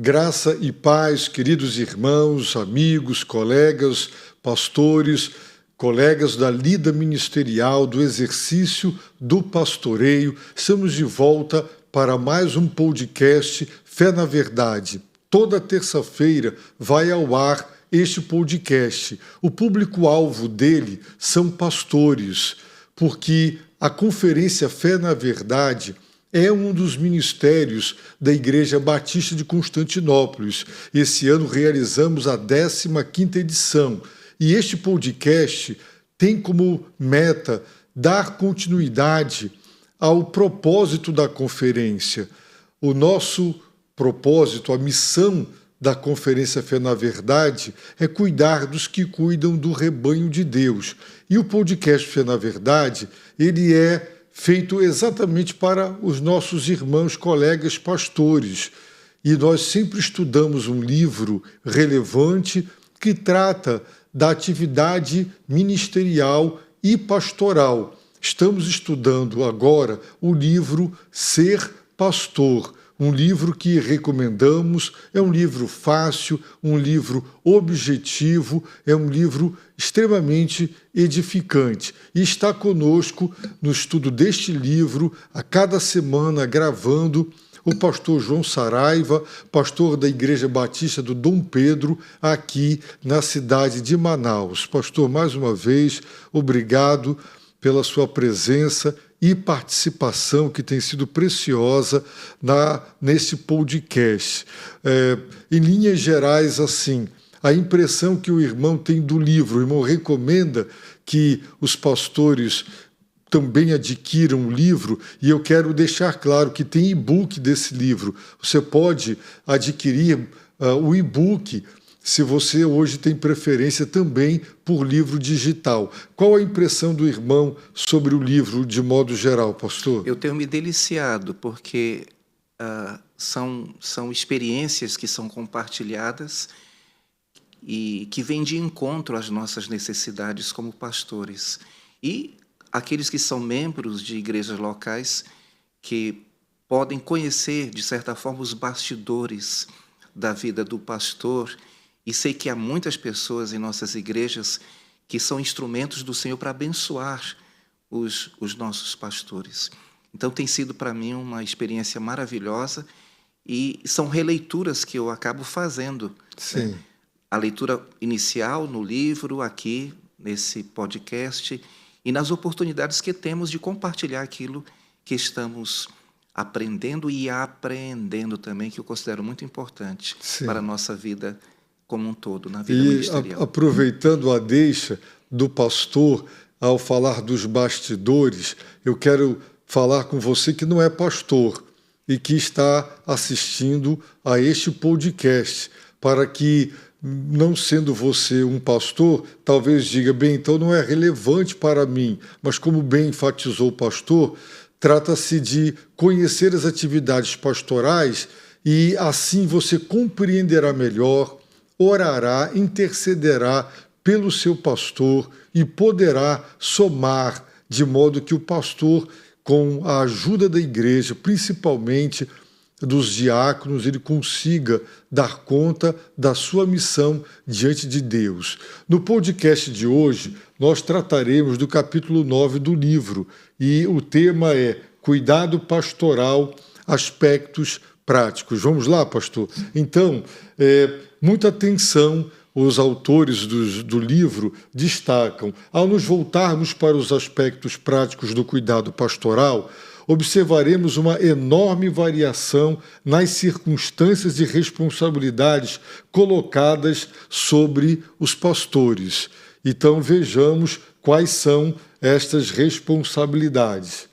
Graça e paz, queridos irmãos, amigos, colegas, pastores, colegas da lida ministerial, do exercício do pastoreio. Estamos de volta para mais um podcast Fé na Verdade. Toda terça-feira vai ao ar este podcast. O público-alvo dele são pastores, porque a Conferência Fé na Verdade é um dos ministérios da Igreja Batista de Constantinópolis. Esse ano realizamos a 15ª edição e este podcast tem como meta dar continuidade ao propósito da conferência. O nosso propósito, a missão da Conferência Fé na Verdade é cuidar dos que cuidam do rebanho de Deus. E o podcast Fé na Verdade, ele é feito exatamente para os nossos irmãos, colegas pastores. E nós sempre estudamos um livro relevante que trata da atividade ministerial e pastoral. Estamos estudando agora o livro Ser Pastor, um livro que recomendamos, é um livro fácil, um livro objetivo, é um livro extremamente edificante. E está conosco no estudo deste livro, a cada semana gravando, o pastor João Saraiva, pastor da Igreja Batista do Dom Pedro, aqui na cidade de Manaus. Pastor, mais uma vez, obrigado pela sua presença e participação que tem sido preciosa nesse podcast. Em linhas gerais, assim, a impressão que o irmão tem do livro, o irmão recomenda que os pastores também adquiram o livro, e eu quero deixar claro que tem e-book desse livro. Você pode adquirir o e-book se você hoje tem preferência também por livro digital. Qual a impressão do irmão sobre o livro de modo geral, pastor? Eu tenho me deliciado, porque são experiências que são compartilhadas e que vêm de encontro às nossas necessidades como pastores. E aqueles que são membros de igrejas locais que podem conhecer, de certa forma, os bastidores da vida do pastor. E sei que há muitas pessoas em nossas igrejas que são instrumentos do Senhor para abençoar os nossos pastores. Então tem sido para mim uma experiência maravilhosa e são releituras que eu acabo fazendo. Sim. Né? A leitura inicial no livro, aqui nesse podcast, e nas oportunidades que temos de compartilhar aquilo que estamos aprendendo e apreendendo também, que eu considero muito importante para a nossa vida como um todo, na vida ministerial. Aproveitando a deixa do pastor, ao falar dos bastidores, eu quero falar com você que não é pastor e que está assistindo a este podcast, para que, não sendo você um pastor, talvez diga, bem, então não é relevante para mim, mas como bem enfatizou o pastor, trata-se de conhecer as atividades pastorais e assim você compreenderá melhor, orará, intercederá pelo seu pastor e poderá somar, de modo que o pastor, com a ajuda da igreja, principalmente dos diáconos, ele consiga dar conta da sua missão diante de Deus. No podcast de hoje, nós trataremos do capítulo 9 do livro, e o tema é Cuidado Pastoral, Aspectos Práticos. Vamos lá, pastor? Então, muita atenção, os autores do livro destacam. Ao nos voltarmos para os aspectos práticos do cuidado pastoral, observaremos uma enorme variação nas circunstâncias e responsabilidades colocadas sobre os pastores. Então, vejamos quais são estas responsabilidades.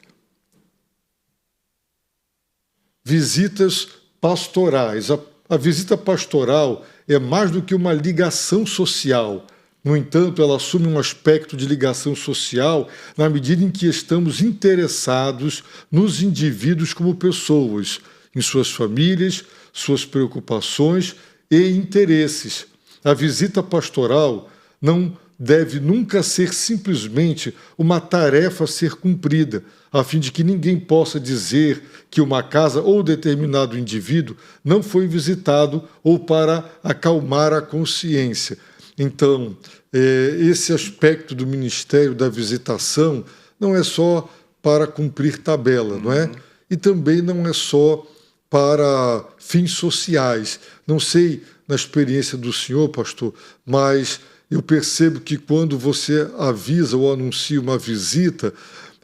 Visitas pastorais. A visita pastoral é mais do que uma ligação social. No entanto, ela assume um aspecto de ligação social na medida em que estamos interessados nos indivíduos como pessoas, em suas famílias, suas preocupações e interesses. A visita pastoral não deve nunca ser simplesmente uma tarefa a ser cumprida, a fim de que ninguém possa dizer que uma casa ou determinado indivíduo não foi visitado ou para acalmar a consciência. Então, esse aspecto do ministério da visitação não é só para cumprir tabela, não é? E também não é só para fins sociais. Não sei, na experiência do senhor, pastor, mas eu percebo que quando você avisa ou anuncia uma visita,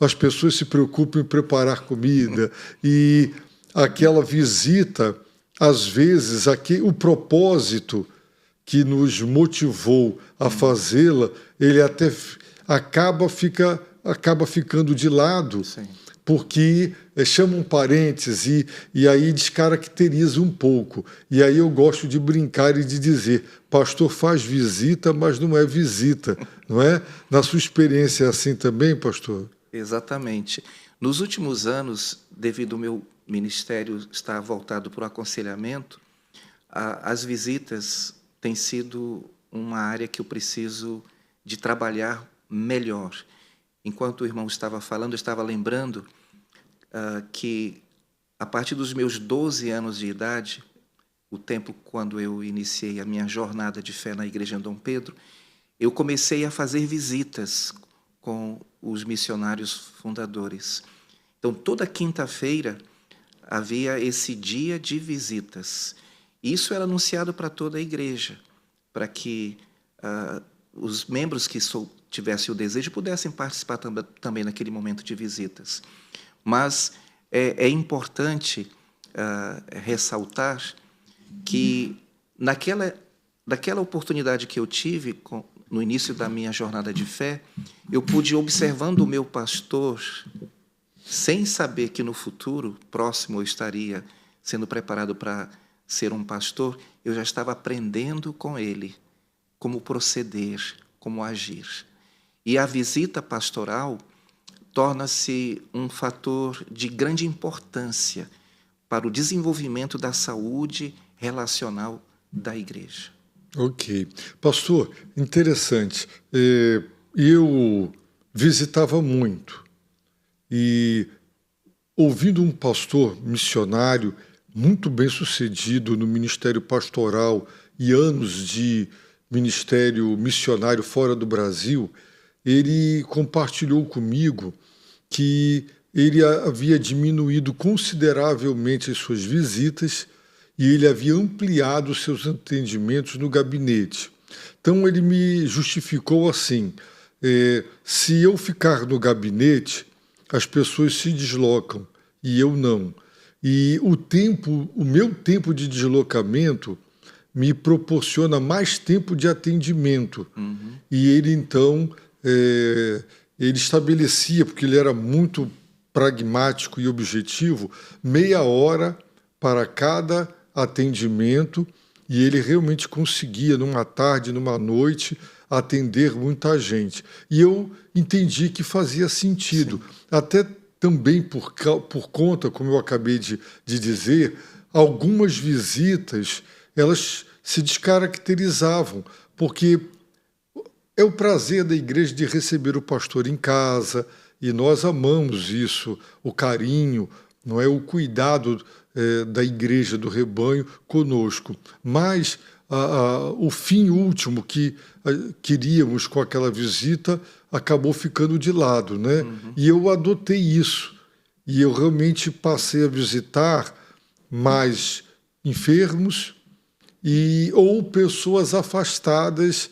as pessoas se preocupam em preparar comida e aquela visita, às vezes, o propósito que nos motivou a fazê-la, ele até acaba ficando de lado. Sim. Porque chamam parentes e aí descaracteriza um pouco. E aí eu gosto de brincar e de dizer, pastor faz visita, mas não é visita, não é? Na sua experiência é assim também, pastor? Exatamente. Nos últimos anos, devido ao meu ministério estar voltado para o aconselhamento, as visitas têm sido uma área que eu preciso de trabalhar melhor. Enquanto o irmão estava falando, eu estava lembrando que, a partir dos meus 12 anos de idade, o tempo quando eu iniciei a minha jornada de fé na Igreja Dom Pedro, eu comecei a fazer visitas com os missionários fundadores. Então, toda quinta-feira havia esse dia de visitas. Isso era anunciado para toda a igreja, para que os membros que tivessem o desejo pudessem participar também naquele momento de visitas. Mas é importante ressaltar que naquela oportunidade que eu tive no início da minha jornada de fé, eu pude, observando o meu pastor, sem saber que no futuro próximo eu estaria sendo preparado para ser um pastor, eu já estava aprendendo com ele como proceder, como agir. E a visita pastoral torna-se um fator de grande importância para o desenvolvimento da saúde relacional da igreja. Ok. Pastor, interessante. Eu visitava muito e, ouvindo um pastor missionário muito bem sucedido no ministério pastoral e anos de ministério missionário fora do Brasil, ele compartilhou comigo que ele havia diminuído consideravelmente as suas visitas e ele havia ampliado seus atendimentos no gabinete. Então ele me justificou assim, se eu ficar no gabinete, as pessoas se deslocam e eu não. E o meu tempo de deslocamento me proporciona mais tempo de atendimento. E ele, então, ele estabelecia, porque ele era muito pragmático e objetivo, meia hora para cada atendimento, e ele realmente conseguia, numa tarde, numa noite, atender muita gente. E eu entendi que fazia sentido. Sim. Até também por conta, como eu acabei de dizer, algumas visitas, elas se descaracterizavam, porque é o prazer da igreja de receber o pastor em casa, e nós amamos isso, o carinho, não é, o cuidado da igreja, do rebanho conosco. Mas o fim último que queríamos com aquela visita acabou ficando de lado, né? E eu adotei isso. E eu realmente passei a visitar mais enfermos ou pessoas afastadas,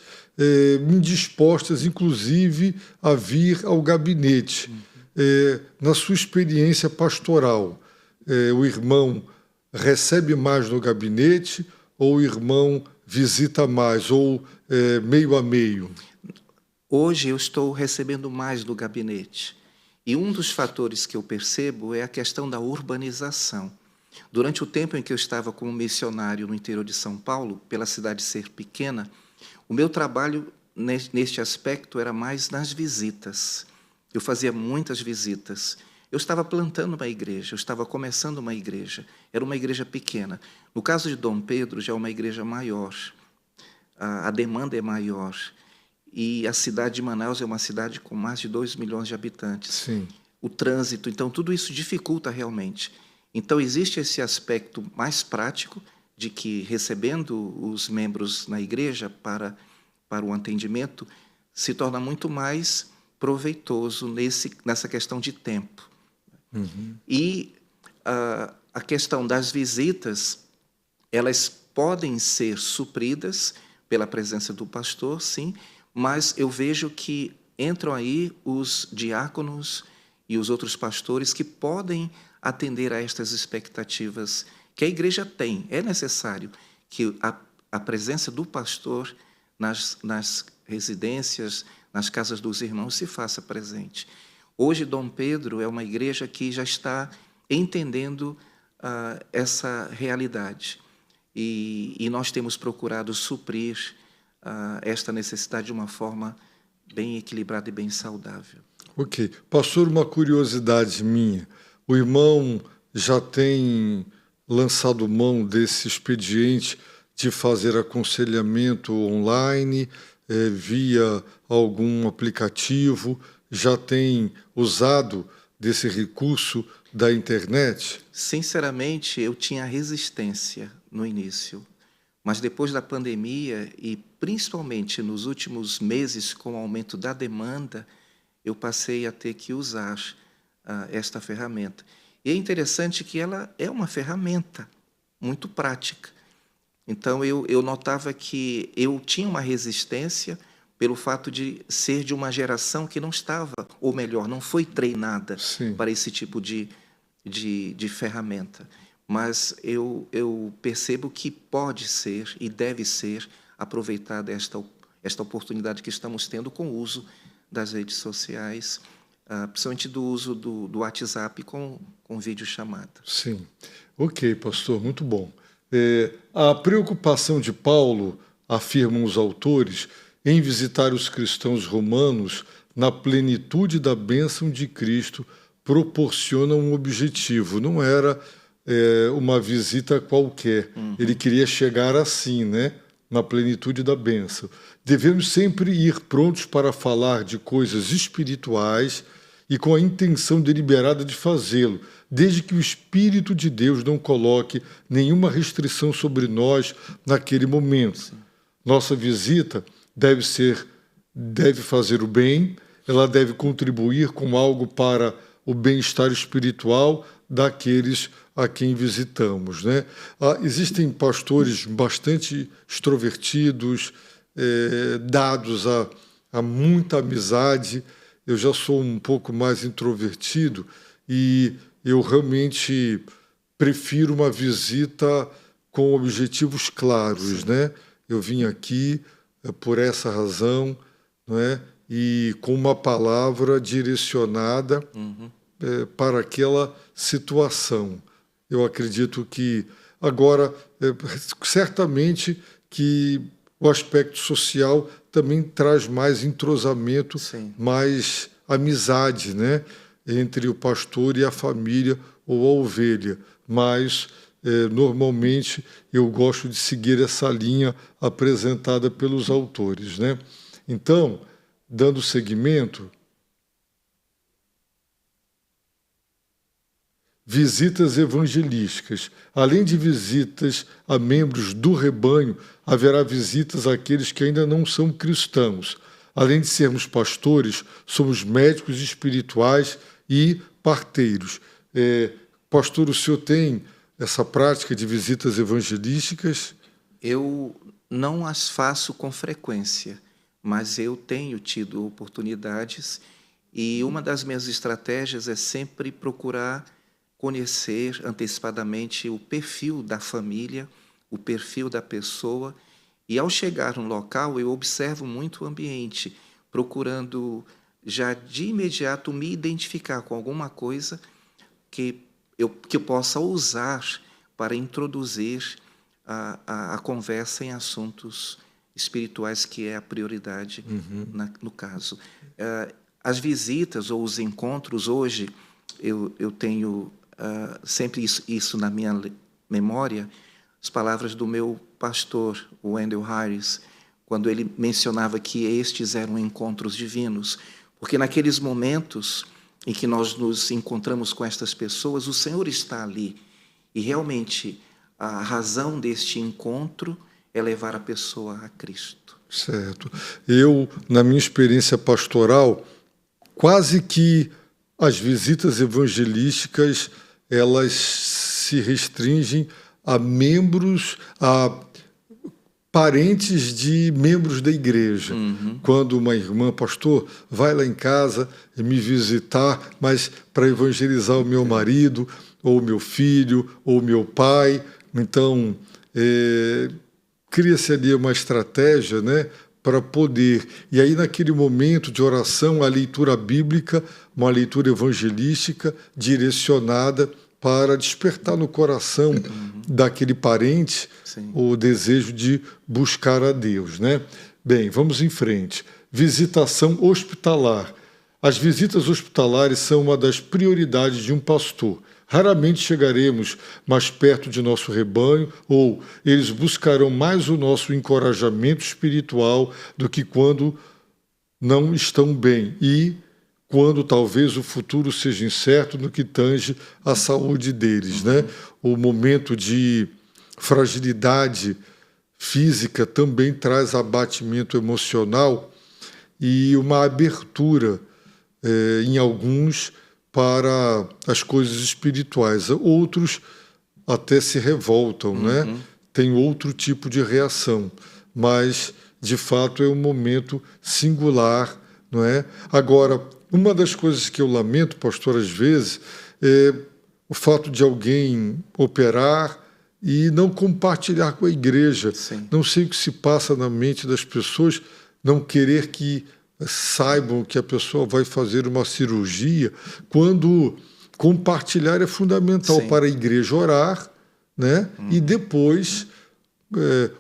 indispostas, inclusive, a vir ao gabinete. Na sua experiência pastoral, o irmão recebe mais no gabinete ou o irmão visita mais, ou meio a meio? Hoje eu estou recebendo mais no gabinete. E um dos fatores que eu percebo é a questão da urbanização. Durante o tempo em que eu estava como missionário no interior de São Paulo, pela cidade ser pequena, o meu trabalho neste aspecto era mais nas visitas. Eu fazia muitas visitas. Eu estava plantando uma igreja, eu estava começando uma igreja. Era uma igreja pequena. No caso de Dom Pedro, já é uma igreja maior. A demanda é maior. e a cidade de Manaus é uma cidade com mais de 2 milhões de habitantes. Sim. O trânsito, então tudo isso dificulta realmente. Então existe esse aspecto mais prático de que recebendo os membros na igreja para o atendimento se torna muito mais proveitoso nessa questão de tempo. E a questão das visitas, elas podem ser supridas pela presença do pastor, sim, mas eu vejo que entram aí os diáconos e os outros pastores que podem atender a estas expectativas que a igreja tem. É necessário que a presença do pastor nas residências, nas casas dos irmãos, se faça presente. Hoje, Dom Pedro é uma igreja que já está entendendo essa realidade. E nós temos procurado suprir esta necessidade de uma forma bem equilibrada e bem saudável. Ok. Pastor, uma curiosidade minha. O irmão já tem lançado mão desse expediente de fazer aconselhamento online, via algum aplicativo? Já tem usado desse recurso da internet? Sinceramente, eu tinha resistência no início, mas depois da pandemia e principalmente nos últimos meses, com o aumento da demanda, eu passei a ter que usar esta ferramenta. E é interessante que ela é uma ferramenta muito prática. Então, eu notava que eu tinha uma resistência pelo fato de ser de uma geração que não estava, ou melhor, não foi treinada Sim. para esse tipo de ferramenta. Mas eu percebo que pode ser e deve ser aproveitada esta oportunidade que estamos tendo com o uso das redes sociais, principalmente do uso do WhatsApp com videochamada. Sim. Ok, pastor, muito bom. A preocupação de Paulo, afirmam os autores, em visitar os cristãos romanos na plenitude da bênção de Cristo proporciona um objetivo. Não era uma visita qualquer. Ele queria chegar assim, né? Na plenitude da bênção. Devemos sempre ir prontos para falar de coisas espirituais e com a intenção deliberada de fazê-lo, desde que o Espírito de Deus não coloque nenhuma restrição sobre nós naquele momento. Sim. Nossa visita deve fazer o bem, ela deve contribuir com algo para o bem-estar espiritual daqueles a quem visitamos, né? Existem pastores bastante extrovertidos, dados a muita amizade. Eu já sou um pouco mais introvertido e eu realmente prefiro uma visita com objetivos claros, né? Eu vim aqui por essa razão, não é? E com uma palavra direcionada para aquela situação. Eu acredito que agora, certamente que o aspecto social também traz mais entrosamento, sim, mais amizade, né, entre o pastor e a família ou a ovelha. Mas, normalmente, eu gosto de seguir essa linha apresentada pelos autores, né? Então, dando seguimento, visitas evangelísticas. Além de visitas a membros do rebanho, haverá visitas àqueles que ainda não são cristãos. Além de sermos pastores, somos médicos espirituais e parteiros. Pastor, o senhor tem essa prática de visitas evangelísticas? Eu não as faço com frequência, mas eu tenho tido oportunidades e uma das minhas estratégias é sempre procurar conhecer antecipadamente o perfil da família, o perfil da pessoa, e ao chegar no local eu observo muito o ambiente, procurando já de imediato me identificar com alguma coisa que eu possa usar para introduzir a conversa em assuntos espirituais, que é a prioridade no caso. As visitas ou os encontros hoje, eu tenho sempre isso na minha memória, as palavras do meu pastor, o Wendell Harris, quando ele mencionava que estes eram encontros divinos, porque naqueles momentos em que nós nos encontramos com estas pessoas, o Senhor está ali, e realmente a razão deste encontro é levar a pessoa a Cristo. Certo. Eu, na minha experiência pastoral, quase que as visitas evangelísticas, elas se restringem a membros, a parentes de membros da igreja. Quando uma irmã, pastor, vai lá em casa me visitar, mas para evangelizar o meu marido, ou meu filho, ou meu pai. Então, cria-se ali uma estratégia, né, para poder... E aí, naquele momento de oração, a leitura bíblica, uma leitura evangelística direcionada para despertar no coração daquele parente o desejo de buscar a Deus, né? Bem, vamos em frente. Visitação hospitalar. As visitas hospitalares são uma das prioridades de um pastor. Raramente chegaremos mais perto de nosso rebanho, ou eles buscarão mais o nosso encorajamento espiritual do que quando não estão bem e quando talvez o futuro seja incerto no que tange à saúde deles, né? O momento de fragilidade física também traz abatimento emocional e uma abertura em alguns para as coisas espirituais. Outros até se revoltam, né? Tem outro tipo de reação, mas de fato é um momento singular, não é? Agora, uma das coisas que eu lamento, pastor, às vezes, é o fato de alguém operar e não compartilhar com a igreja. Sim. Não sei o que se passa na mente das pessoas, não querer que saibam que a pessoa vai fazer uma cirurgia, quando compartilhar é fundamental para a igreja orar, né? E depois,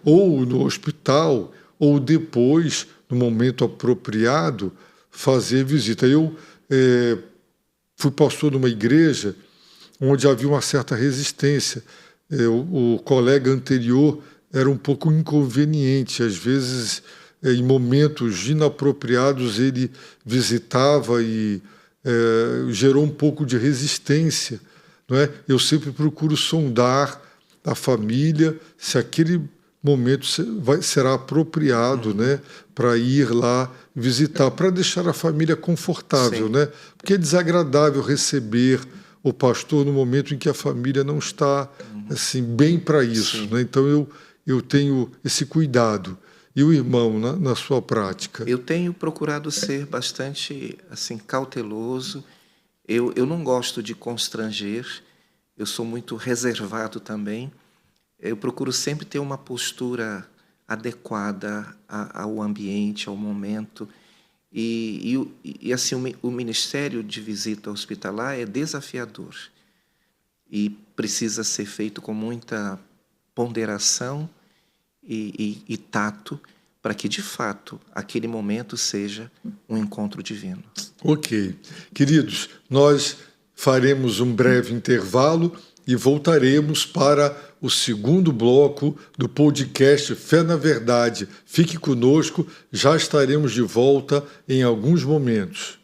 ou no hospital, ou depois, no momento apropriado, fazer visita. Eu fui pastor numa igreja onde havia uma certa resistência. O colega anterior era um pouco inconveniente, às vezes, em momentos inapropriados, ele visitava e gerou um pouco de resistência, não é? Eu sempre procuro sondar a família se aquele momento será apropriado, né, para ir lá visitar, para deixar a família confortável, né? Porque é desagradável receber o pastor no momento em que a família não está assim bem para isso, né? Então eu tenho esse cuidado. E o irmão, na sua prática? Eu tenho procurado ser bastante assim cauteloso. Eu não gosto de constranger. Eu sou muito reservado também. Eu procuro sempre ter uma postura adequada ao ambiente, ao momento. E assim, o ministério de visita hospitalar é desafiador e precisa ser feito com muita ponderação e tato, para que, de fato, aquele momento seja um encontro divino. Ok. Queridos, nós faremos um breve intervalo e voltaremos para o segundo bloco do podcast Fé na Verdade. Fique conosco, já estaremos de volta em alguns momentos.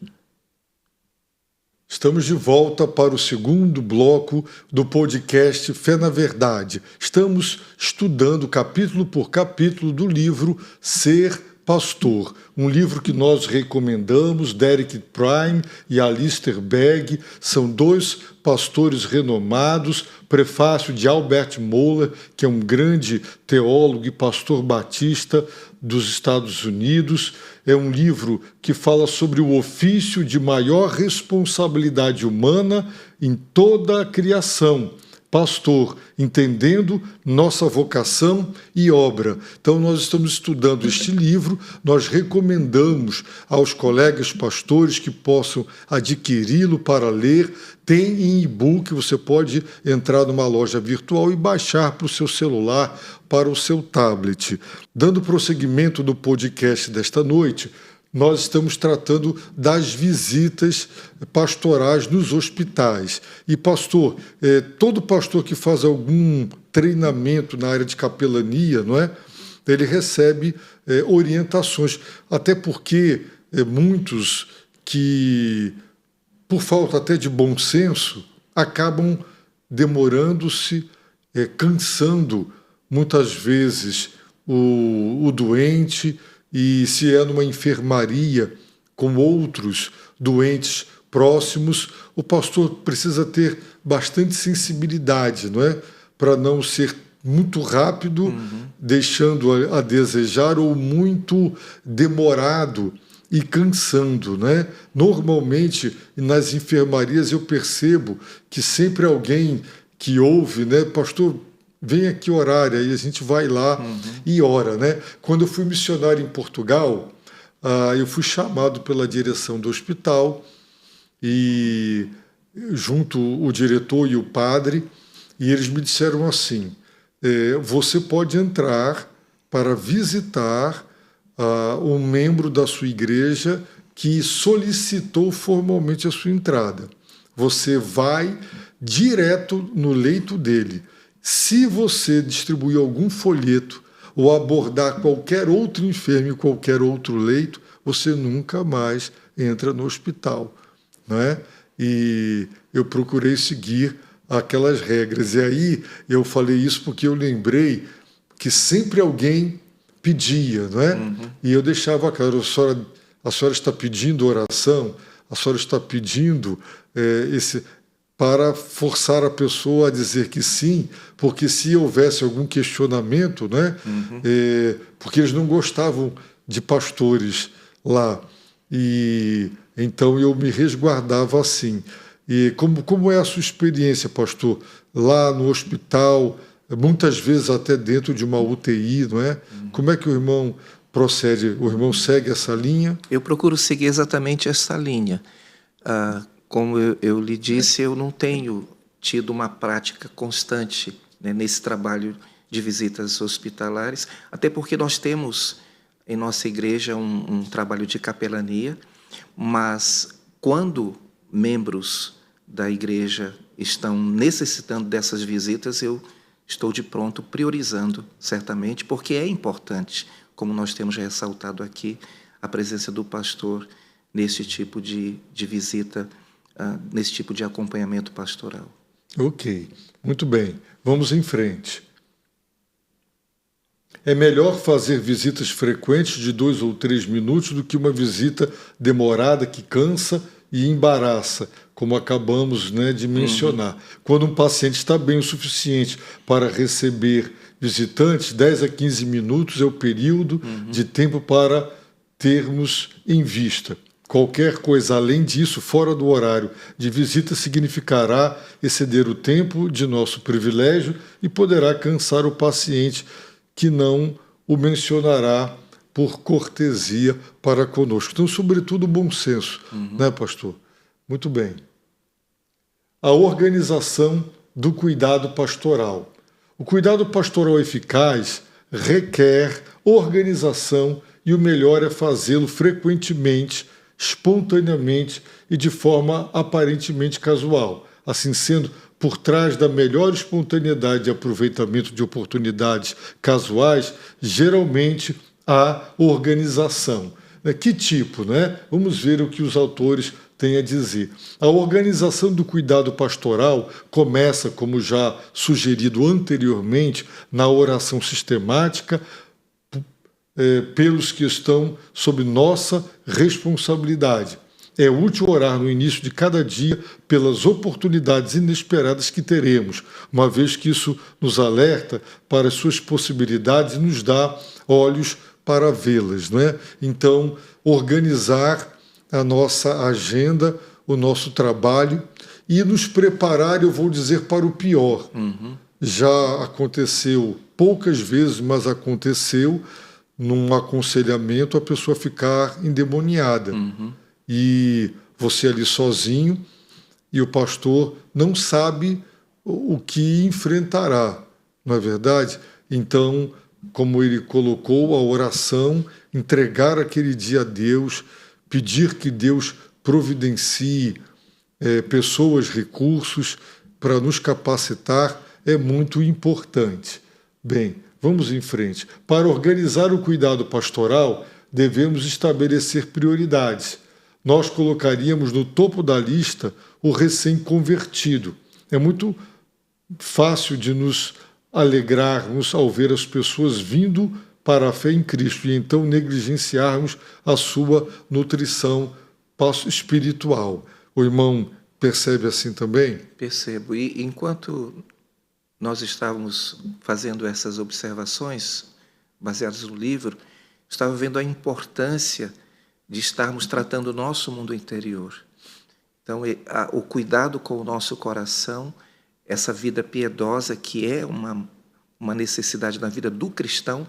Estamos de volta para o segundo bloco do podcast Fé na Verdade. Estamos estudando capítulo por capítulo do livro Ser Pastor, um livro que nós recomendamos. Derek Prime e Alistair Begg são dois pastores renomados. Prefácio de Albert Mohler, que é um grande teólogo e pastor batista dos Estados Unidos. É um livro que fala sobre o ofício de maior responsabilidade humana em toda a criação. Pastor, entendendo nossa vocação e obra. Então, nós estamos estudando este livro, nós recomendamos aos colegas pastores que possam adquiri-lo para ler. Tem em e-book, você pode entrar numa loja virtual e baixar para o seu celular, para o seu tablet. Dando prosseguimento do podcast desta noite, nós estamos tratando das visitas pastorais nos hospitais. E, pastor, todo pastor que faz algum treinamento na área de capelania, não é? ele recebe orientações, até porque muitos que, por falta até de bom senso, acabam demorando-se, cansando muitas vezes o doente, e se é numa enfermaria com outros doentes próximos, o pastor precisa ter bastante sensibilidade, não é? Para não ser muito rápido, deixando a desejar, ou muito demorado e cansando, né? Normalmente, nas enfermarias, eu percebo que sempre alguém que ouve, né? Pastor, vem aqui orar, aí a gente vai lá e ora, né? Quando eu fui missionário em Portugal, eu fui chamado pela direção do hospital, e junto o diretor e o padre, e eles me disseram assim: você pode entrar para visitar um membro da sua igreja que solicitou formalmente a sua entrada. Você vai direto no leito dele. Se você distribuir algum folheto ou abordar qualquer outro enfermo em qualquer outro leito, você nunca mais entra no hospital, não é? E eu procurei seguir aquelas regras. E aí eu falei isso porque eu lembrei que sempre alguém pedia, não é? E eu deixava claro: a senhora está pedindo oração, a senhora está pedindo para forçar a pessoa a dizer que sim, porque se houvesse algum questionamento, né? Porque eles não gostavam de pastores lá, e então eu me resguardava assim. E como é a sua experiência, pastor, lá no hospital, muitas vezes até dentro de uma UTI, não é? Como é que o irmão procede? O irmão segue essa linha? Eu procuro seguir exatamente essa linha. Como eu lhe disse, eu não tenho tido uma prática constante, né, nesse trabalho de visitas hospitalares, até porque nós temos em nossa igreja um trabalho de capelania, mas quando membros da igreja estão necessitando dessas visitas, eu estou de pronto priorizando, certamente, porque é importante, como nós temos ressaltado aqui, a presença do pastor nesse tipo de visita, nesse tipo de acompanhamento pastoral. Ok, muito bem. Vamos em frente. É melhor fazer visitas frequentes de 2 ou 3 minutos do que uma visita demorada que cansa e embaraça, como acabamos, né, de mencionar. Quando um paciente está bem o suficiente para receber visitantes, 10 a 15 minutos é o período de tempo para termos em vista. Qualquer coisa além disso, fora do horário de visita, significará exceder o tempo de nosso privilégio e poderá cansar o paciente, que não o mencionará por cortesia para conosco. Então, sobretudo, bom senso, né, pastor? Muito bem. A organização do cuidado pastoral. O cuidado pastoral eficaz requer organização, e o melhor é fazê-lo frequentemente, espontaneamente e de forma aparentemente casual. Assim sendo, por trás da melhor espontaneidade e aproveitamento de oportunidades casuais, geralmente há organização. Que tipo, né? Vamos ver o que os autores têm a dizer. A organização do cuidado pastoral começa, como já sugerido anteriormente, na oração sistemática, pelos que estão sob nossa responsabilidade. É útil orar no início de cada dia pelas oportunidades inesperadas que teremos, uma vez que isso nos alerta para as suas possibilidades e nos dá olhos para vê-las, não é? Então, organizar a nossa agenda, o nosso trabalho, e nos preparar, eu vou dizer, para o pior. Já aconteceu poucas vezes, mas aconteceu num aconselhamento a pessoa ficar endemoniada. E você ali sozinho, e o pastor não sabe o que enfrentará, não é verdade? Então, como ele colocou, a oração, entregar aquele dia a Deus, pedir que Deus providencie pessoas, recursos para nos capacitar, é muito importante. Bem, Vamos em frente. Para organizar o cuidado pastoral, devemos estabelecer prioridades. Nós colocaríamos no topo da lista o recém-convertido. É muito fácil de nos alegrarmos ao ver as pessoas vindo para a fé em Cristo e então negligenciarmos a sua nutrição espiritual. O irmão percebe assim também? Percebo. E enquanto nós estávamos fazendo essas observações, baseadas no livro, estava vendo a importância de estarmos tratando o nosso mundo interior. Então, o cuidado com o nosso coração, essa vida piedosa que é uma necessidade na vida do cristão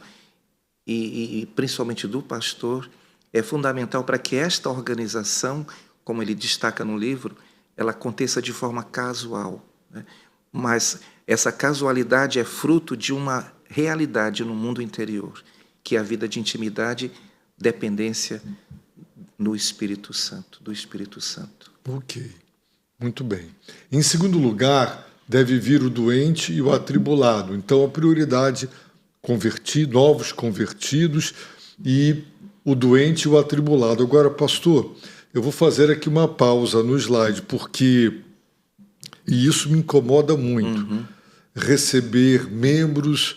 e principalmente do pastor, é fundamental para que esta organização, como ele destaca no livro, ela aconteça de forma casual, né? Mas essa casualidade é fruto de uma realidade no mundo interior, que é a vida de intimidade, dependência no Espírito Santo, do Espírito Santo. Ok, muito bem. Em segundo lugar, deve vir o doente e o atribulado. Então, a prioridade, novos convertidos e o doente e o atribulado. Agora, pastor, eu vou fazer aqui uma pausa no slide, porque e isso me incomoda muito. Receber membros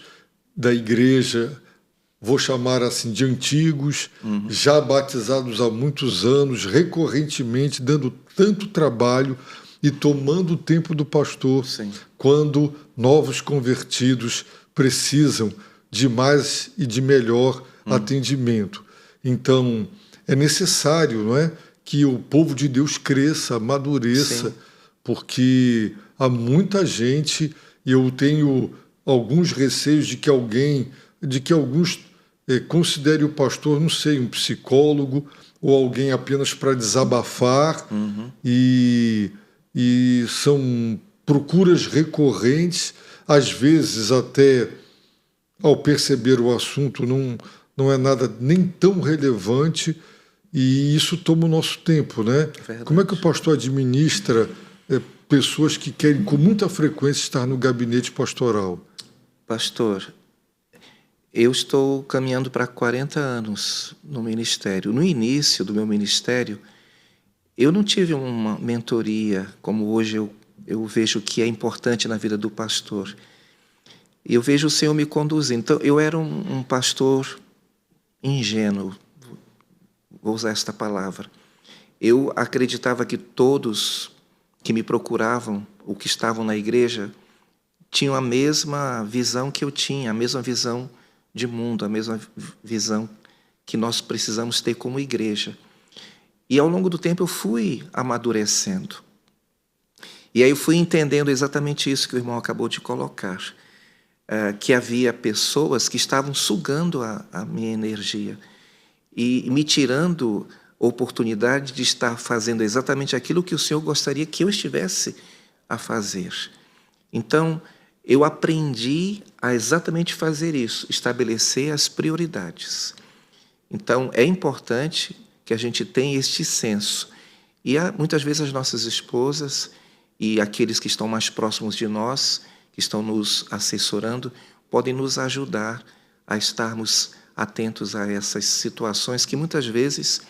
da igreja, vou chamar assim de antigos, já batizados há muitos anos, recorrentemente dando tanto trabalho e tomando o tempo do pastor. Sim. Quando novos convertidos precisam de mais e de melhor atendimento. Então, é necessário, não é, que o povo de Deus cresça, amadureça, Sim. porque há muita gente, e eu tenho alguns receios de que alguns considerem o pastor, não sei, um psicólogo ou alguém apenas para desabafar, e são procuras recorrentes, às vezes até ao perceber o assunto não é nada nem tão relevante, e isso toma o nosso tempo, né? Verdade. Como é que o pastor administra pessoas que querem com muita frequência estar no gabinete pastoral? Pastor, eu estou caminhando para 40 anos no ministério. No início do meu ministério, eu não tive uma mentoria como hoje eu vejo que é importante na vida do pastor. Eu vejo o Senhor me conduzindo. Então, eu era um pastor ingênuo, vou usar esta palavra. Eu acreditava que todos que me procuravam, ou que estavam na igreja, tinham a mesma visão que eu tinha, a mesma visão de mundo, a mesma visão que nós precisamos ter como igreja. E ao longo do tempo eu fui amadurecendo. E aí eu fui entendendo exatamente isso que o irmão acabou de colocar, que havia pessoas que estavam sugando a minha energia e me tirando a oportunidade de estar fazendo exatamente aquilo que o Senhor gostaria que eu estivesse a fazer. Então, eu aprendi a exatamente fazer isso, estabelecer as prioridades. Então, é importante que a gente tenha este senso. E muitas vezes as nossas esposas e aqueles que estão mais próximos de nós, que estão nos assessorando, podem nos ajudar a estarmos atentos a essas situações que muitas vezes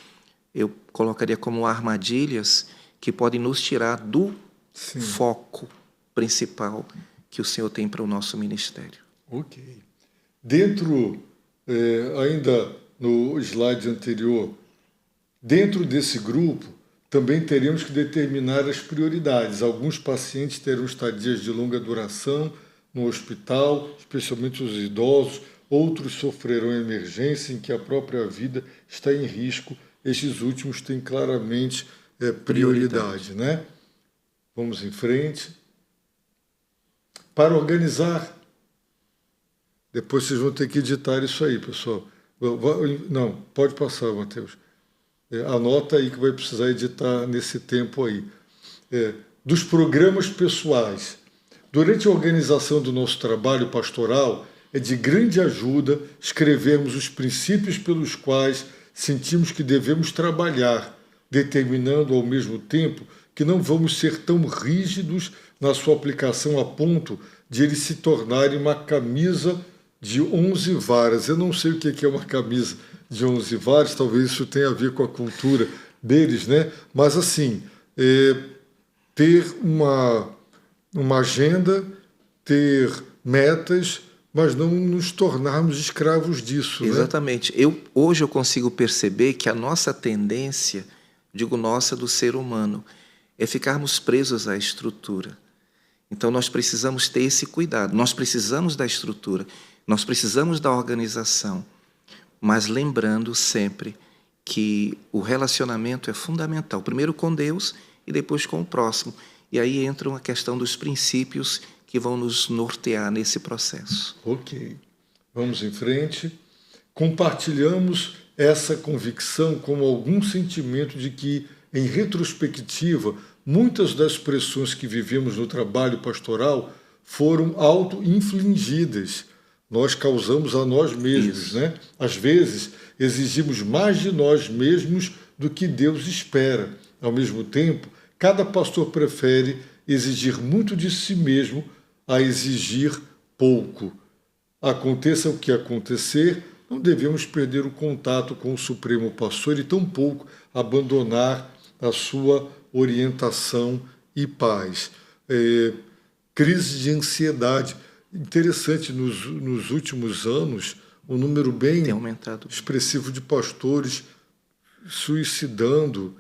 eu colocaria como armadilhas que podem nos tirar do foco principal que o Senhor tem para o nosso ministério. Ok. Dentro, ainda no slide anterior, dentro desse grupo, também teremos que determinar as prioridades. Alguns pacientes terão estadias de longa duração no hospital, especialmente os idosos. Outros sofrerão emergência em que a própria vida está em risco. Estes últimos têm claramente prioridade, né? Vamos em frente. Para organizar, depois vocês vão ter que editar isso aí, pessoal. Não, pode passar, Mateus. Anota aí que vai precisar editar nesse tempo aí. Dos programas pessoais. Durante a organização do nosso trabalho pastoral, é de grande ajuda escrevermos os princípios pelos quais sentimos que devemos trabalhar, determinando ao mesmo tempo que não vamos ser tão rígidos na sua aplicação a ponto de eles se tornarem uma camisa de 11 varas. Eu não sei o que é uma camisa de 11 varas, talvez isso tenha a ver com a cultura deles, né? Mas, assim, ter uma agenda, ter metas, mas não nos tornarmos escravos disso, né? Exatamente. Hoje eu consigo perceber que a nossa tendência, digo nossa, do ser humano, é ficarmos presos à estrutura. Então nós precisamos ter esse cuidado, nós precisamos da estrutura, nós precisamos da organização, mas lembrando sempre que o relacionamento é fundamental, primeiro com Deus e depois com o próximo. E aí entra a questão dos princípios que vão nos nortear nesse processo. Ok. Vamos em frente. Compartilhamos essa convicção com algum sentimento de que, em retrospectiva, muitas das pressões que vivemos no trabalho pastoral foram auto-infligidas. Nós causamos a nós mesmos, né? Às vezes, exigimos mais de nós mesmos do que Deus espera. Ao mesmo tempo, cada pastor prefere exigir muito de si mesmo a exigir pouco. Aconteça o que acontecer, não devemos perder o contato com o Supremo Pastor e tampouco abandonar a sua orientação e paz. Crise de ansiedade. Interessante, nos últimos anos, um número bem Tem aumentado expressivo de pastores suicidando,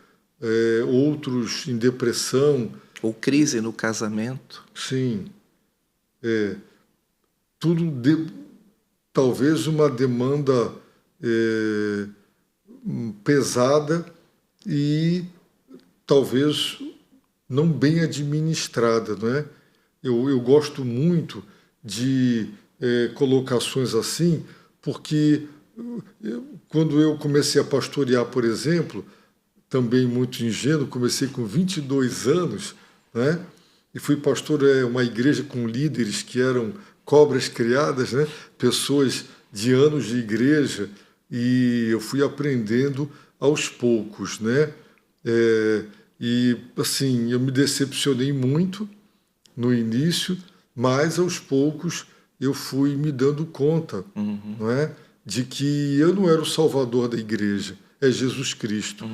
outros em depressão. Ou crise no casamento. Sim. Talvez uma demanda pesada e talvez não bem administrada, não é? Eu gosto muito de colocações assim, porque quando eu comecei a pastorear, por exemplo, também muito ingênuo, comecei com 22 anos, né? E fui pastor uma igreja com líderes que eram cobras criadas, né? Pessoas de anos de igreja, e eu fui aprendendo aos poucos, né? E assim, eu me decepcionei muito no início, mas aos poucos eu fui me dando conta, não é? De que eu não era o salvador da igreja, é Jesus Cristo.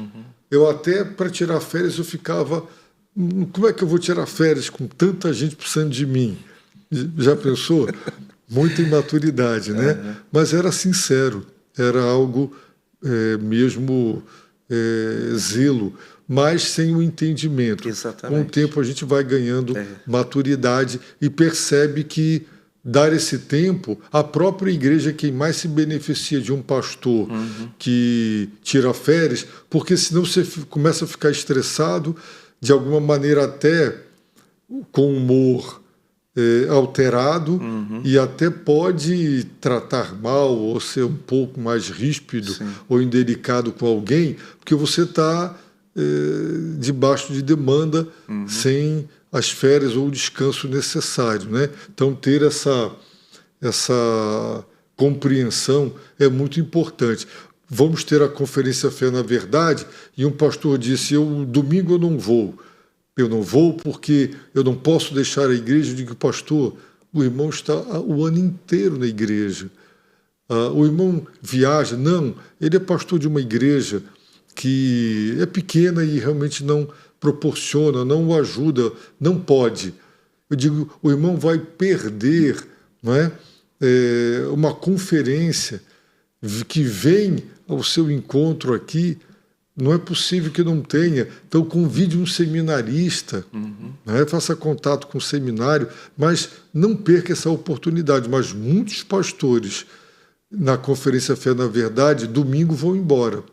Eu até, para tirar férias, eu ficava... Como é que eu vou tirar férias com tanta gente precisando de mim? Já pensou? Muita imaturidade, né? Mas era sincero, era algo mesmo zelo, mas sem o entendimento. Exatamente. Com o tempo a gente vai ganhando maturidade e percebe que dar esse tempo, a própria igreja é quem mais se beneficia de um pastor que tira férias, porque senão você começa a ficar estressado, de alguma maneira até com humor alterado, e até pode tratar mal ou ser um pouco mais ríspido ou indelicado com alguém, porque você está debaixo de demanda, sem as férias ou o descanso necessário, né? Então, ter essa compreensão é muito importante. Vamos ter a conferência Fé na Verdade, e um pastor disse, domingo eu não vou. Eu não vou porque eu não posso deixar a igreja. Eu digo, pastor, o irmão está o ano inteiro na igreja. O irmão viaja. Não, ele é pastor de uma igreja que é pequena e realmente não proporciona, não o ajuda, não pode. Eu digo, o irmão vai perder, não é? Uma conferência que vem ao seu encontro aqui. Não é possível que não tenha. Então, convide um seminarista, né? Faça contato com o seminário, mas não perca essa oportunidade. Mas muitos pastores, na Conferência Fé na Verdade, domingo vão embora.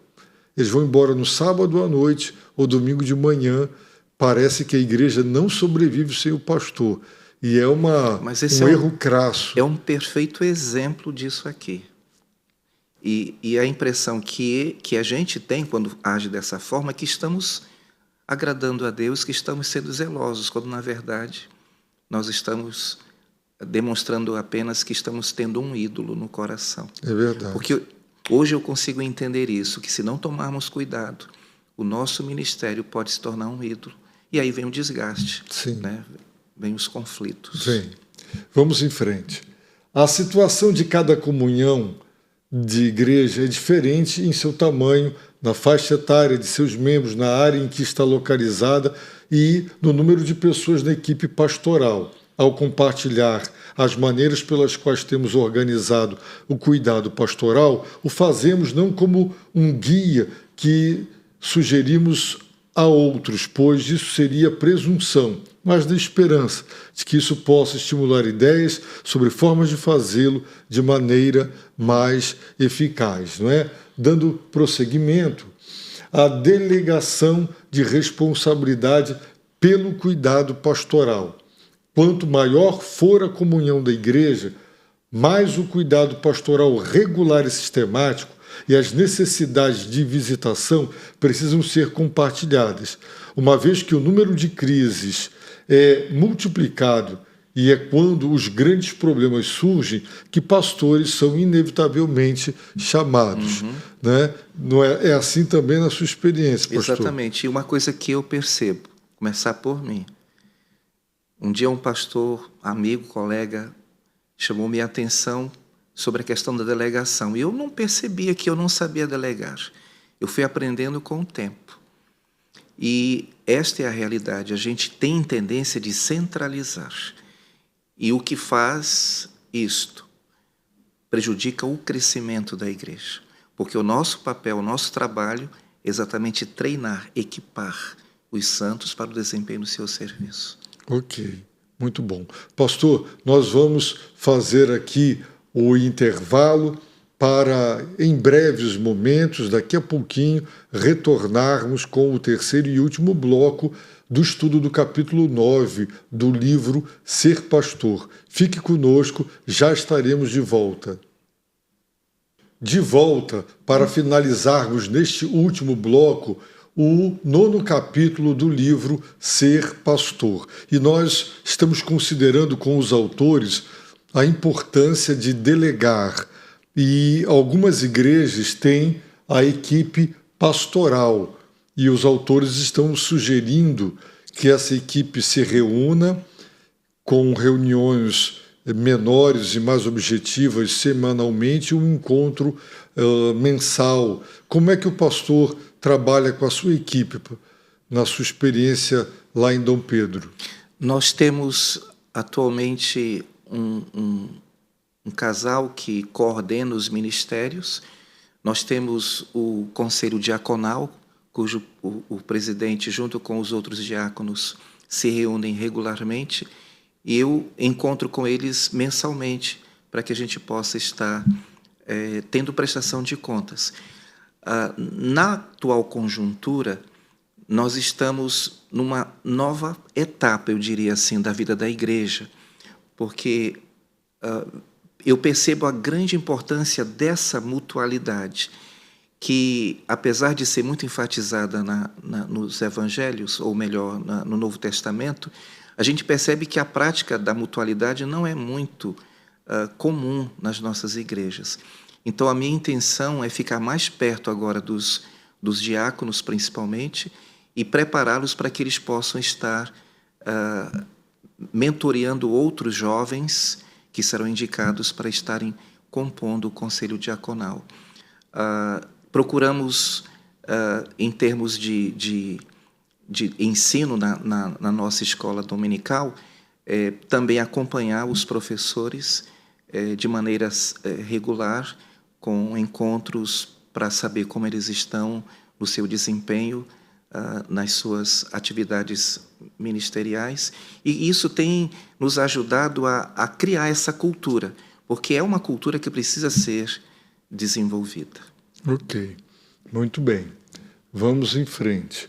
Eles vão embora no sábado à noite ou domingo de manhã. Parece que a igreja não sobrevive sem o pastor. E é um erro crasso. É um perfeito exemplo disso aqui. E a impressão que a gente tem quando age dessa forma é que estamos agradando a Deus, que estamos sendo zelosos, quando, na verdade, nós estamos demonstrando apenas que estamos tendo um ídolo no coração. É verdade. Porque hoje eu consigo entender isso, que se não tomarmos cuidado, o nosso ministério pode se tornar um ídolo. E aí vem o desgaste, né? Vem os conflitos. Vem. Vamos em frente. A situação de cada comunhão de igreja é diferente em seu tamanho, na faixa etária de seus membros, na área em que está localizada e no número de pessoas na equipe pastoral. Ao compartilhar as maneiras pelas quais temos organizado o cuidado pastoral, o fazemos não como um guia que sugerimos a outros, pois isso seria presunção, mas da esperança de que isso possa estimular ideias sobre formas de fazê-lo de maneira mais eficaz, não é? Dando prosseguimento à delegação de responsabilidade pelo cuidado pastoral. Quanto maior for a comunhão da igreja, mais o cuidado pastoral regular e sistemático e as necessidades de visitação precisam ser compartilhadas, uma vez que o número de crises é multiplicado e é quando os grandes problemas surgem que pastores são inevitavelmente chamados. Né? Não é assim também na sua experiência, pastor? Exatamente. E uma coisa que eu percebo, começar por mim. Um dia um pastor, amigo, colega, chamou minha atenção sobre a questão da delegação. E eu não percebia que eu não sabia delegar. Eu fui aprendendo com o tempo. E esta é a realidade. A gente tem tendência de centralizar. E o que faz isto? Prejudica o crescimento da igreja. Porque o nosso papel, o nosso trabalho é exatamente treinar, equipar os santos para o desempenho do seu serviço. Ok, muito bom. Pastor, nós vamos fazer aqui o intervalo para, em breves momentos, daqui a pouquinho, retornarmos com o terceiro e último bloco do estudo do capítulo 9 do livro Ser Pastor. Fique conosco, já estaremos de volta. De volta para finalizarmos neste último bloco o 9º capítulo do livro Ser Pastor. E nós estamos considerando com os autores a importância de delegar. E algumas igrejas têm a equipe pastoral. E os autores estão sugerindo que essa equipe se reúna com reuniões menores e mais objetivas semanalmente, um encontro mensal. Como é que o pastor trabalha com a sua equipe, na sua experiência lá em Dom Pedro? Nós temos atualmente um casal que coordena os ministérios. Nós temos o Conselho Diaconal, cujo o presidente, junto com os outros diáconos, se reúnem regularmente, e eu encontro com eles mensalmente, para que a gente possa estar tendo prestação de contas. Na atual conjuntura, nós estamos numa nova etapa, eu diria assim, da vida da igreja, porque eu percebo a grande importância dessa mutualidade, que, apesar de ser muito enfatizada nos evangelhos, ou melhor, no Novo Testamento, a gente percebe que a prática da mutualidade não é muito comum nas nossas igrejas. Então, a minha intenção é ficar mais perto agora dos diáconos, principalmente, e prepará-los para que eles possam estar mentoreando outros jovens que serão indicados para estarem compondo o conselho diaconal. Procuramos, em termos de ensino na nossa escola dominical, também acompanhar os professores de maneira regular, com encontros para saber como eles estão no seu desempenho, nas suas atividades ministeriais. E isso tem nos ajudado a criar essa cultura, porque é uma cultura que precisa ser desenvolvida. Ok, muito bem. Vamos em frente.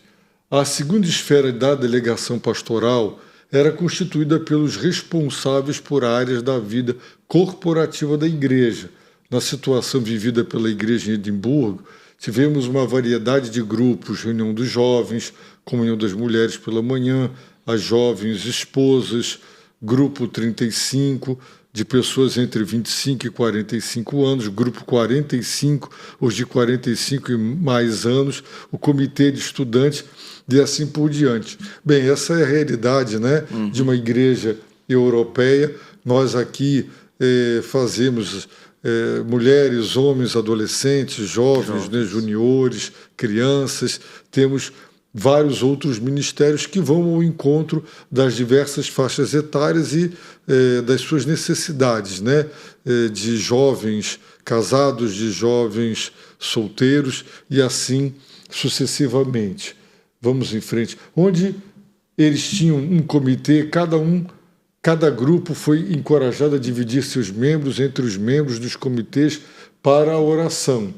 A segunda esfera da delegação pastoral era constituída pelos responsáveis por áreas da vida corporativa da igreja. Na situação vivida pela igreja em Edimburgo, tivemos uma variedade de grupos: reunião dos jovens, comunhão das mulheres pela manhã, as jovens esposas, grupo 35, de pessoas entre 25 e 45 anos, grupo 45, os de 45 e mais anos, o comitê de estudantes e assim por diante. Bem, essa é a realidade, né, de uma igreja europeia. Nós aqui fazemos mulheres, homens, adolescentes, jovens, né, juniores, crianças, temos vários outros ministérios que vão ao encontro das diversas faixas etárias e das suas necessidades, né, de jovens casados, de jovens solteiros e assim sucessivamente. Vamos em frente. Onde eles tinham um comitê, cada grupo foi encorajado a dividir seus membros entre os membros dos comitês para a oração.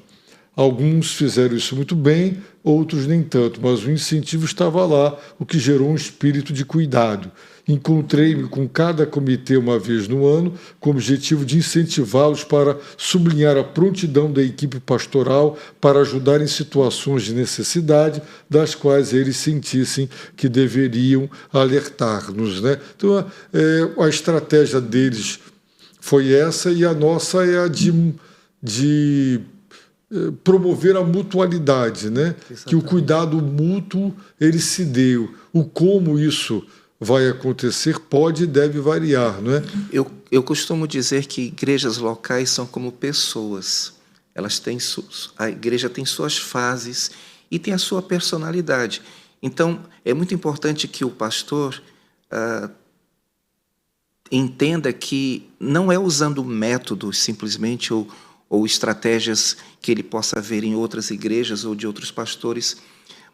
Alguns fizeram isso muito bem, outros nem tanto, mas o incentivo estava lá, o que gerou um espírito de cuidado. Encontrei-me com cada comitê uma vez no ano, com o objetivo de incentivá-los para sublinhar a prontidão da equipe pastoral para ajudar em situações de necessidade, das quais eles sentissem que deveriam alertar-nos, né? Então, a estratégia deles foi essa e a nossa é a de promover a mutualidade, né? Que o cuidado mútuo ele se deu. O como isso vai acontecer pode e deve variar, não é? Eu costumo dizer que igrejas locais são como pessoas. Elas têm a igreja tem suas fases e tem a sua personalidade. Então, é muito importante que o pastor entenda que não é usando métodos simplesmente ou estratégias que ele possa ver em outras igrejas ou de outros pastores,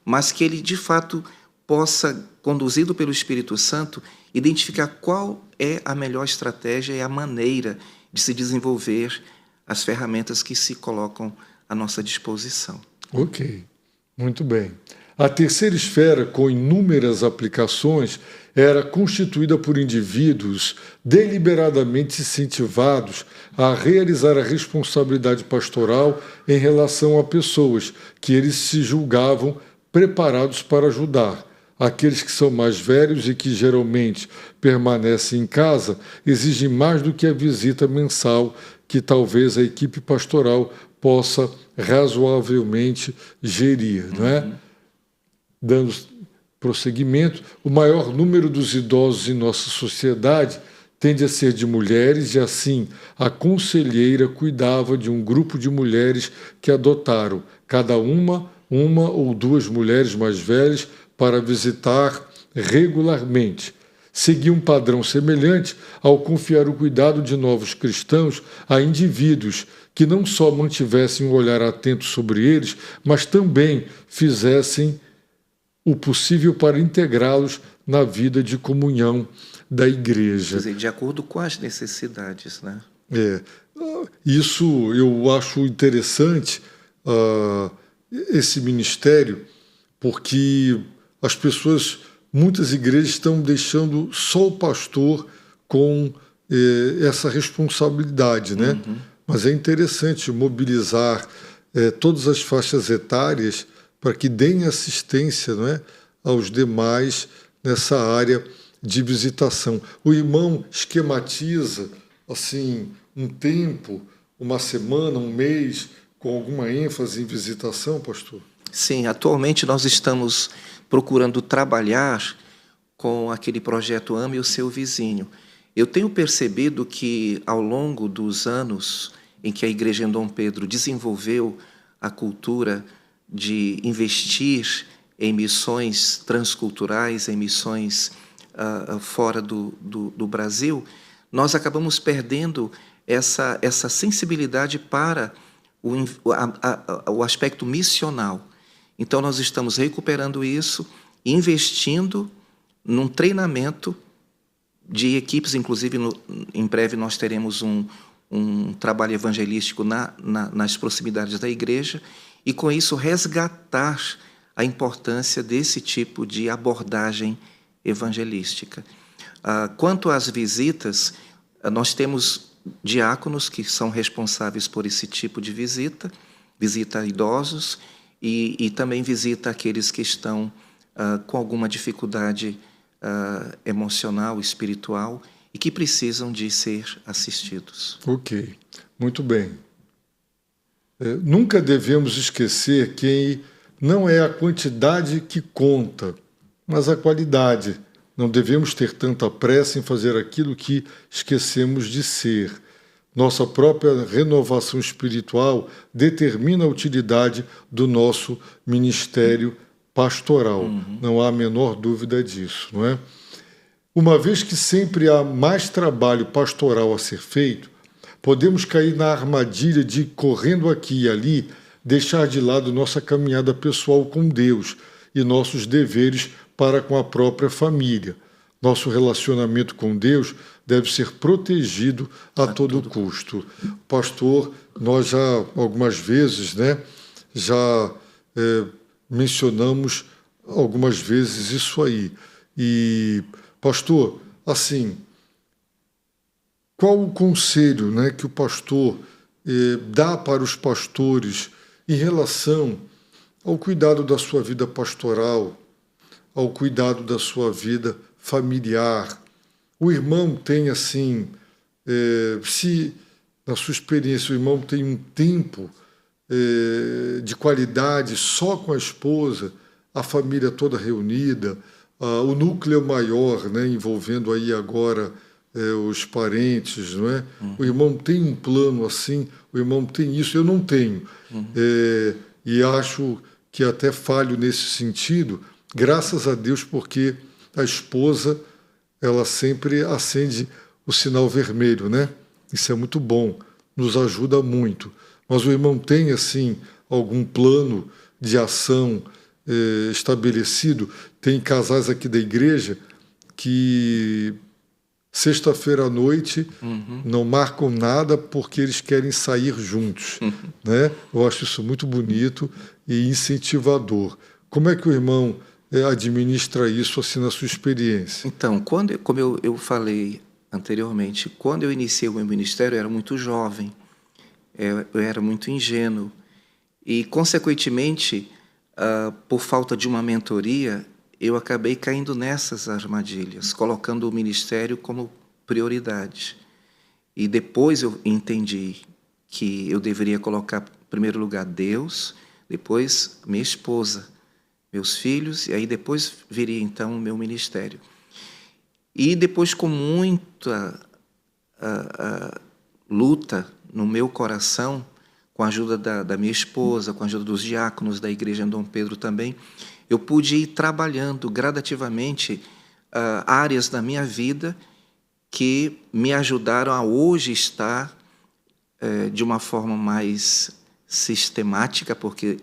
mas que ele, de fato, possa, conduzido pelo Espírito Santo, identificar qual é a melhor estratégia e a maneira de se desenvolver as ferramentas que se colocam à nossa disposição. Ok, muito bem. A terceira esfera, com inúmeras aplicações, era constituída por indivíduos deliberadamente incentivados a realizar a responsabilidade pastoral em relação a pessoas que eles se julgavam preparados para ajudar. Aqueles que são mais velhos e que geralmente permanecem em casa exigem mais do que a visita mensal que talvez a equipe pastoral possa razoavelmente gerir, não é? Dando prosseguimento, o maior número dos idosos em nossa sociedade tende a ser de mulheres e, assim, a conselheira cuidava de um grupo de mulheres que adotaram, cada uma ou duas mulheres mais velhas para visitar regularmente. Seguia um padrão semelhante ao confiar o cuidado de novos cristãos a indivíduos que não só mantivessem um olhar atento sobre eles, mas também fizessem o possível para integrá-los na vida de comunhão da igreja. Quer dizer, de acordo com as necessidades, né? Isso eu acho interessante, esse ministério, porque as pessoas, muitas igrejas estão deixando só o pastor com essa responsabilidade, né? Mas é interessante mobilizar todas as faixas etárias para que deem assistência, não é, aos demais nessa área de visitação. O irmão esquematiza assim um tempo, uma semana, um mês, com alguma ênfase em visitação, pastor? Sim, atualmente nós estamos procurando trabalhar com aquele projeto Ame o Seu Vizinho. Eu tenho percebido que, ao longo dos anos em que a Igreja em Dom Pedro desenvolveu a cultura de investir em missões transculturais, em missões fora do Brasil, nós acabamos perdendo essa sensibilidade para o aspecto missional. Então, nós estamos recuperando isso, investindo num treinamento de equipes, inclusive, em breve nós teremos um trabalho evangelístico nas proximidades da igreja, e com isso resgatar a importância desse tipo de abordagem evangelística. Quanto às visitas, nós temos diáconos que são responsáveis por esse tipo de visita a idosos e também visita aqueles que estão com alguma dificuldade emocional, espiritual e que precisam de ser assistidos. Ok, muito bem. Nunca devemos esquecer que não é a quantidade que conta, mas a qualidade. Não devemos ter tanta pressa em fazer aquilo que esquecemos de ser. nossa própria renovação espiritual determina a utilidade do nosso ministério pastoral. Não há a menor dúvida disso, não é? Uma vez que sempre há mais trabalho pastoral a ser feito, podemos cair na armadilha de, correndo aqui e ali, deixar de lado nossa caminhada pessoal com Deus e nossos deveres para com a própria família. Nosso relacionamento com Deus deve ser protegido a todo custo. Pastor, nós já algumas vezes, né, já mencionamos algumas vezes isso aí. E, pastor, assim, qual o conselho, né, que o pastor dá para os pastores em relação ao cuidado da sua vida pastoral, ao cuidado da sua vida familiar? O irmão tem, assim, se na sua experiência o irmão tem um tempo de qualidade só com a esposa, a família toda reunida, o núcleo maior, né, envolvendo aí agora os parentes, não é? O irmão tem um plano assim, o irmão tem isso, eu não tenho. E acho que até falho nesse sentido, graças a Deus, porque a esposa, ela sempre acende o sinal vermelho, né? Isso é muito bom, nos ajuda muito. Mas o irmão tem, assim, algum plano de ação estabelecido? Tem casais aqui da igreja que sexta-feira à noite não marcam nada porque eles querem sair juntos, né? Eu acho isso muito bonito e incentivador. Como é que o irmão administra isso assim na sua experiência? Então, como eu falei anteriormente, quando eu iniciei o meu ministério, eu era muito jovem, eu era muito ingênuo e, consequentemente, por falta de uma mentoria, eu acabei caindo nessas armadilhas, colocando o ministério como prioridade. E depois eu entendi que eu deveria colocar, em primeiro lugar, Deus, depois minha esposa, meus filhos, e aí depois viria, então, o meu ministério. E depois, com muita luta no meu coração, com a ajuda da minha esposa, com a ajuda dos diáconos da igreja em Dom Pedro também, eu pude ir trabalhando gradativamente áreas da minha vida que me ajudaram a hoje estar de uma forma mais sistemática, porque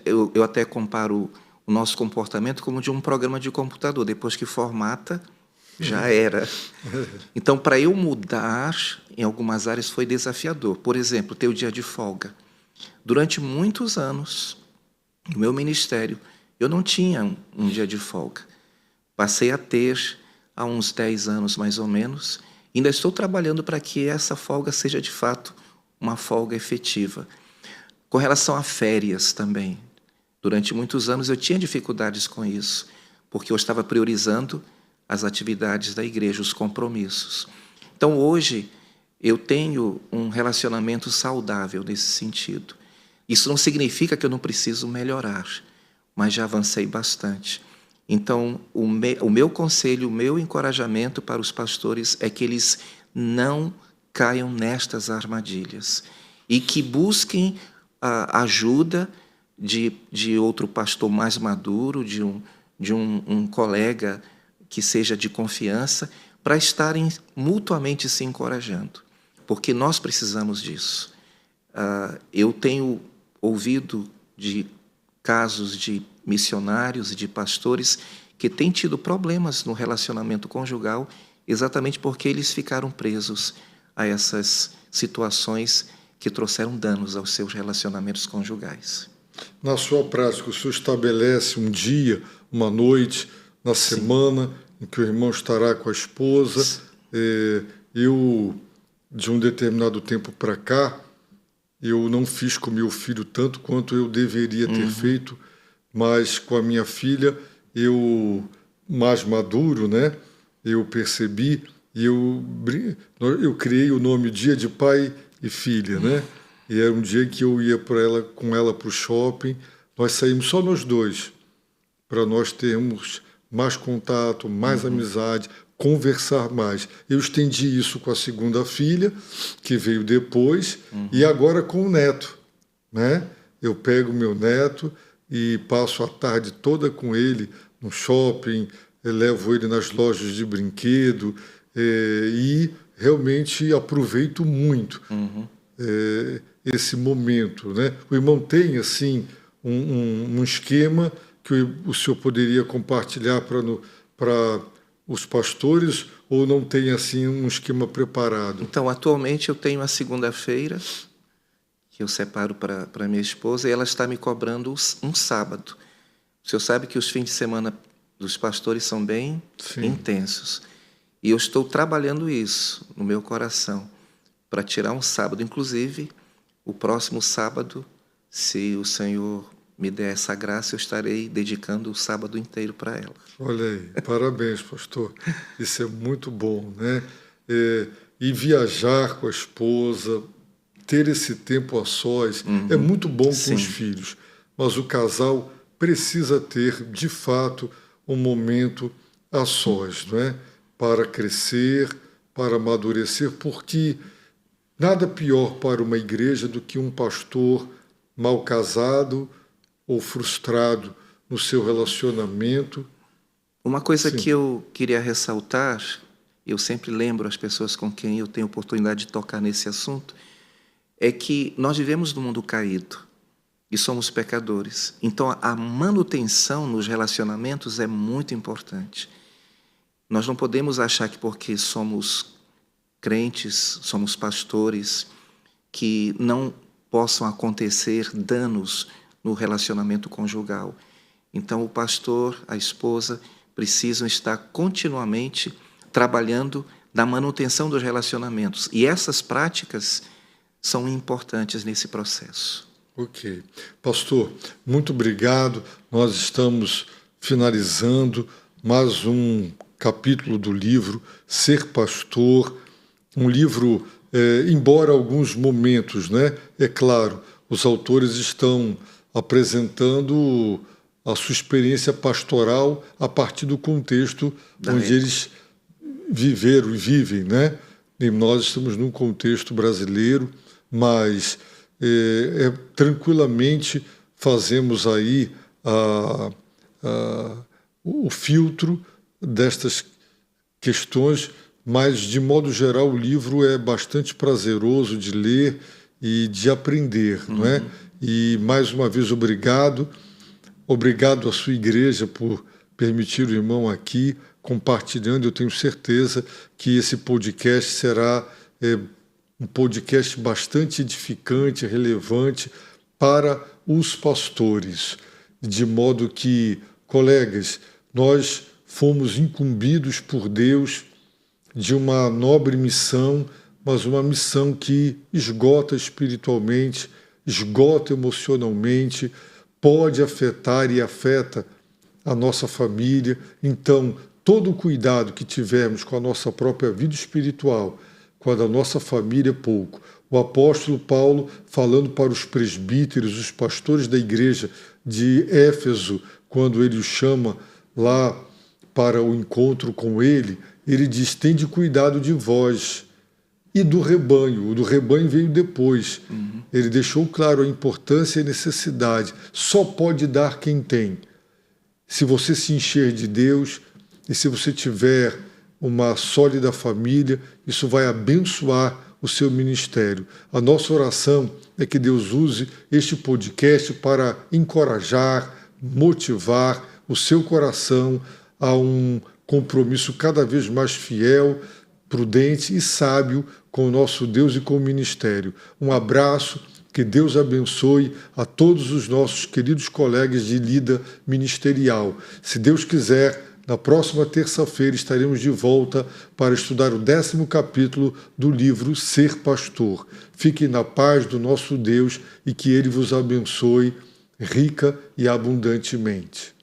eu até comparo o nosso comportamento como de um programa de computador. Depois que formata, já era. Então, para eu mudar em algumas áreas foi desafiador. Por exemplo, ter o dia de folga. Durante muitos anos, no meu ministério, eu não tinha um dia de folga. Passei a ter há uns 10 anos, mais ou menos. Ainda estou trabalhando para que essa folga seja, de fato, uma folga efetiva. Com relação a férias também. Durante muitos anos eu tinha dificuldades com isso, porque eu estava priorizando as atividades da igreja, os compromissos. Então, hoje, eu tenho um relacionamento saudável nesse sentido. Isso não significa que eu não preciso melhorar, mas já avancei bastante. Então, o meu conselho, o meu encorajamento para os pastores é que eles não caiam nestas armadilhas e que busquem a ajuda de outro pastor mais maduro, de um colega que seja de confiança, para estarem mutuamente se encorajando, porque nós precisamos disso. Eu tenho ouvido de casos de missionários e de pastores que têm tido problemas no relacionamento conjugal exatamente porque eles ficaram presos a essas situações que trouxeram danos aos seus relacionamentos conjugais. Na sua prática, o senhor estabelece um dia, uma noite, na semana, em que o irmão estará com a esposa? Eu, de um determinado tempo para cá, eu não fiz com meu filho tanto quanto eu deveria ter feito, mas com a minha filha, eu, mais maduro, né, eu percebi e eu criei o nome Dia de Pai e Filha, né? E era um dia que eu ia com ela para o shopping, nós saímos só nós dois, para nós termos mais contato, mais amizade, conversar mais. Eu estendi isso com a segunda filha, que veio depois, e agora com o neto, né? Eu pego meu neto e passo a tarde toda com ele no shopping, levo ele nas lojas de brinquedo, e realmente aproveito muito esse momento, né? O irmão tem, assim, um esquema que o senhor poderia compartilhar para os pastores, ou não tem, assim, um esquema preparado? Então, atualmente eu tenho a segunda-feira, que eu separo para minha esposa, e ela está me cobrando um sábado. O senhor sabe que os fins de semana dos pastores são bem intensos. E eu estou trabalhando isso no meu coração, para tirar um sábado. Inclusive, o próximo sábado, se o Senhor me der essa graça, eu estarei dedicando o sábado inteiro para ela. Olha aí, parabéns, pastor. Isso é muito bom, né? E viajar com a esposa, ter esse tempo a sós, é muito bom com os filhos. Mas o casal precisa ter, de fato, um momento a sós, não é? Para crescer, para amadurecer, porque nada pior para uma igreja do que um pastor mal casado ou frustrado no seu relacionamento. Uma coisa que eu queria ressaltar, eu sempre lembro as pessoas com quem eu tenho oportunidade de tocar nesse assunto, é que nós vivemos num mundo caído e somos pecadores. Então, a manutenção nos relacionamentos é muito importante. Nós não podemos achar que porque somos crentes, somos pastores, que não possam acontecer danos no relacionamento conjugal. Então, o pastor, a esposa, precisam estar continuamente trabalhando na manutenção dos relacionamentos. E essas práticas são importantes nesse processo. Ok. Pastor, muito obrigado. Nós estamos finalizando mais um capítulo do livro Ser Pastor, um livro, embora alguns momentos, né? É claro, os autores estão apresentando a sua experiência pastoral a partir do contexto onde eles viveram e vivem, né? E nós estamos num contexto brasileiro, mas tranquilamente fazemos aí o filtro destas questões, mas, de modo geral, o livro é bastante prazeroso de ler e de aprender, não é? E, mais uma vez, obrigado à sua igreja por permitir o irmão aqui compartilhando. Eu tenho certeza que esse podcast será um podcast bastante edificante, relevante para os pastores, de modo que, colegas, nós fomos incumbidos por Deus de uma nobre missão, mas uma missão que esgota espiritualmente, esgota emocionalmente, pode afetar e afeta a nossa família. Então, todo o cuidado que tivermos com a nossa própria vida espiritual, com a da nossa família, é pouco. O apóstolo Paulo, falando para os presbíteros, os pastores da igreja de Éfeso, quando ele os chama lá para o encontro com ele diz: tende cuidado de vós e do rebanho. O do rebanho veio depois. Ele deixou claro a importância e a necessidade. Só pode dar quem tem. Se você se encher de Deus e se você tiver uma sólida família, isso vai abençoar o seu ministério. A nossa oração é que Deus use este podcast para encorajar, motivar o seu coração a um compromisso cada vez mais fiel, prudente e sábio com o nosso Deus e com o ministério. Um abraço, que Deus abençoe a todos os nossos queridos colegas de lida ministerial. Se Deus quiser, na próxima terça-feira estaremos de volta para estudar o 10º capítulo do livro Ser Pastor. Fiquem na paz do nosso Deus e que Ele vos abençoe rica e abundantemente.